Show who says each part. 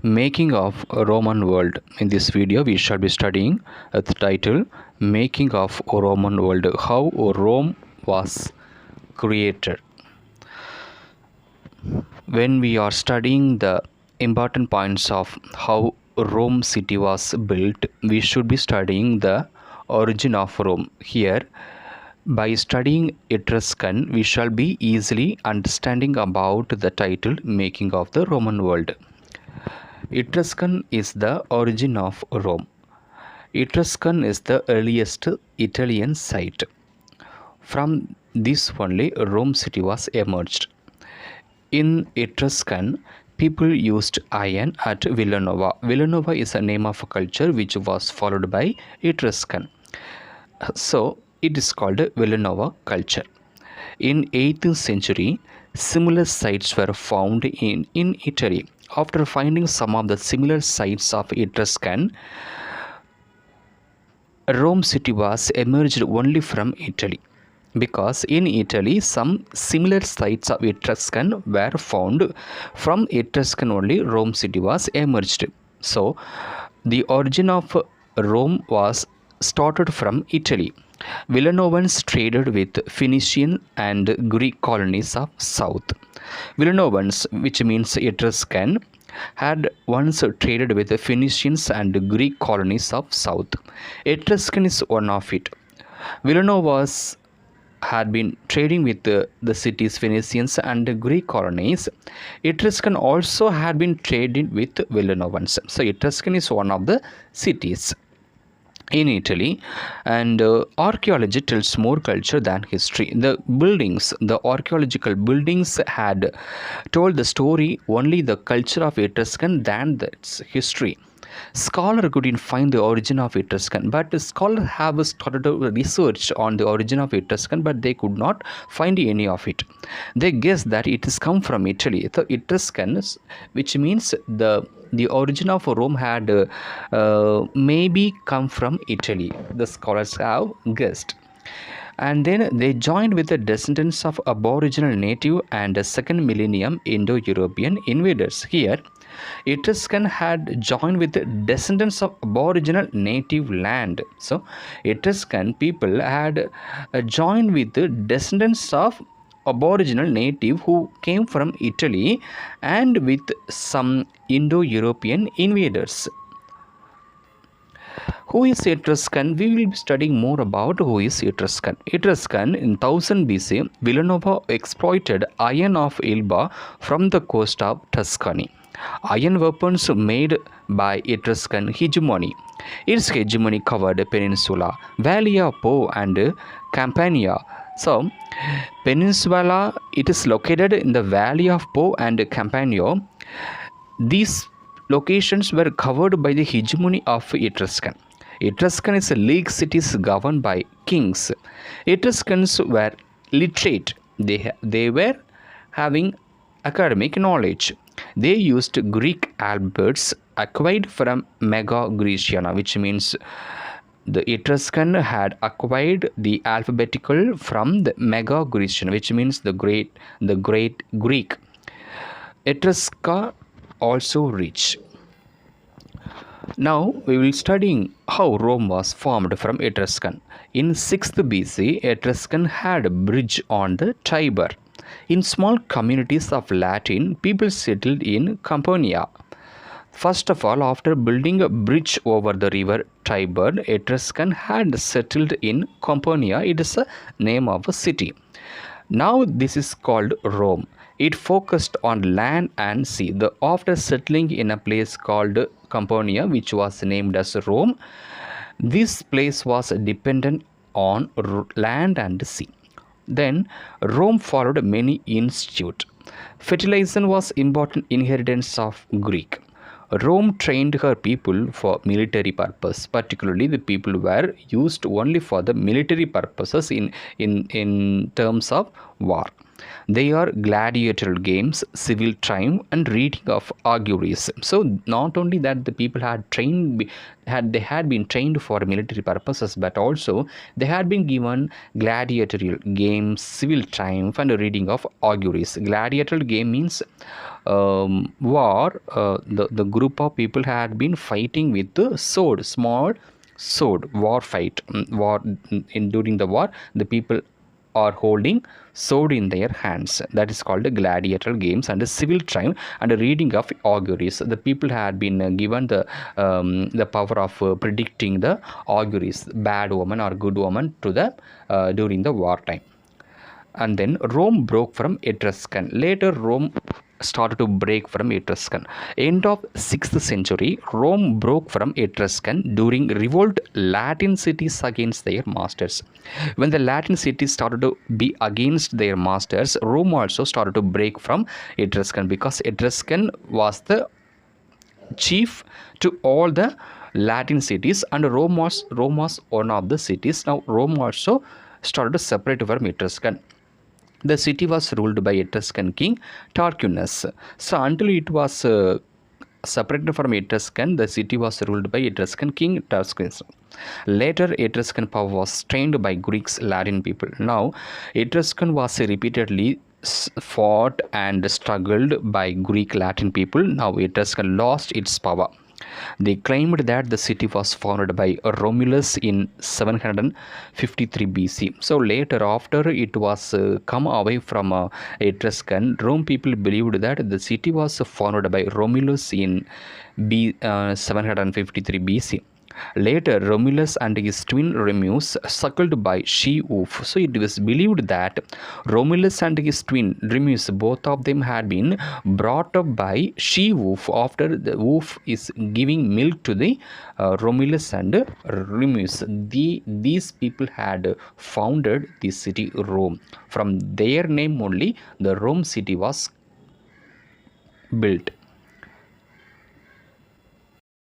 Speaker 1: Making of a Roman World. In this video, we shall be studying the title Making of a Roman World, how Rome was created. When we are studying the important points of how Rome city was built, we should be studying the origin of Rome. Here, by studying Etruscan, we shall be easily understanding about the title Making of the Roman World. Etruscan is the origin of Rome. Etruscan is the earliest Italian site. From this only Rome city was emerged. In Etruscan, people used iron at Villanova. Villanova is a name of a culture which was followed by Etruscan. So it is called Villanova culture. In 8th century, similar sites were found in Italy. After finding some of the similar sites of Etruscan, Rome city was emerged only from Italy, because in Italy some similar sites of Etruscan were found. From Etruscan only Rome city was emerged. So the origin of Rome was started from Italy. Villanovans traded with Phoenician and Greek colonies of south. Villanovans, which means Etruscan, had once traded with the Phoenicians and Greek colonies of south. Etruscan is one of it. Villanovas had been trading with the cities Phoenicians and Greek colonies. Etruscan also had been trading with Villanovans. So Etruscan is one of the cities in Italy, and archaeology tells more culture than history. The buildings, the archaeological buildings had told the story only the culture of Etruscan than its history. Scholar couldn't find the origin of Etruscan, but scholars have started research on the origin of Etruscan, but they could not find any of it. They guess that it has come from Italy. The Etruscans, which means the origin of Rome had maybe come from Italy. The scholars have guessed. And then they joined with the descendants of Aboriginal native and second millennium Indo-European invaders. Here, Etruscan had joined with the descendants of Aboriginal native land. So, Etruscan people had joined with the descendants of Aboriginal native who came from Italy and with some Indo-European invaders. Who is Etruscan? We will be studying more about who is Etruscan. Etruscan in 1000 BC, Villanova exploited iron of Elba from the coast of Tuscany. Iron weapons made by Etruscan hegemony. Its hegemony covered peninsula, Valley of Po and Campania. So, Peninsula, it is located in the Valley of Po and Campania. These locations were covered by the hegemony of Etruscan. Etruscan is a league cities governed by kings. Etruscans were literate. They were having academic knowledge. They used Greek alphabets acquired from Mega Graeciana, which means the Etruscan had acquired the alphabetical from the Mega Graecian, which means the great Greek. Etrusca also rich. Now we will studying how Rome was formed from Etruscan. In 6th BC, Etruscan had a bridge on the Tiber. In small communities of Latin, people settled in Campania. First of all, after building a bridge over the river Tiber, Etruscan had settled in Campania. It is a name of a city. Now this is called Rome. It focused on land and sea. After settling in a place called Campania, which was named as Rome, this place was dependent on land and sea. Then Rome followed many institutes. Fertilization was important inheritance of Greek. Rome trained her people for military purpose. Particularly, the people were used only for the military purposes in terms of war. They are gladiatorial games, civil triumph, and reading of auguries. So not only that the people had been trained for military purposes, but also they had been given gladiatorial games, civil triumph, and reading of auguries. Gladiatorial game means war. The group of people had been fighting with the sword, small sword, war fight, war. During the war, the people are holding sword in their hands. That is called gladiatorial games. And civil triumph and reading of auguries. The people had been given the power of predicting the auguries, bad woman or good woman, to the during the wartime. And then Rome broke from Etruscan. Later, Rome started to break from Etruscan. End of 6th century, Rome broke from Etruscan during revolt Latin cities against their masters. When the Latin cities started to be against their masters, Rome also started to break from Etruscan, because Etruscan was the chief to all the Latin cities, and Rome was one of the cities. Now Rome also started to separate from Etruscan. The city was ruled by Etruscan king Tarquinius. So until it was separated from Etruscan, the city was ruled by Etruscan king Tarquinius. Later, Etruscan power was strained by Greeks, Latin people. Now, Etruscan was repeatedly fought and struggled by Greek, Latin people. Now, Etruscan lost its power. They claimed that the city was founded by Romulus in 753 BC. So later, after it was come away from Etruscan, Rome people believed that the city was founded by Romulus in 753 BC. Later, Romulus and his twin Remus suckled by she-wolf. So it was believed that Romulus and his twin Remus, both of them had been brought up by she-wolf, after the wolf is giving milk to the Romulus and Remus. These people had founded the city Rome. From their name only, the Rome city was built.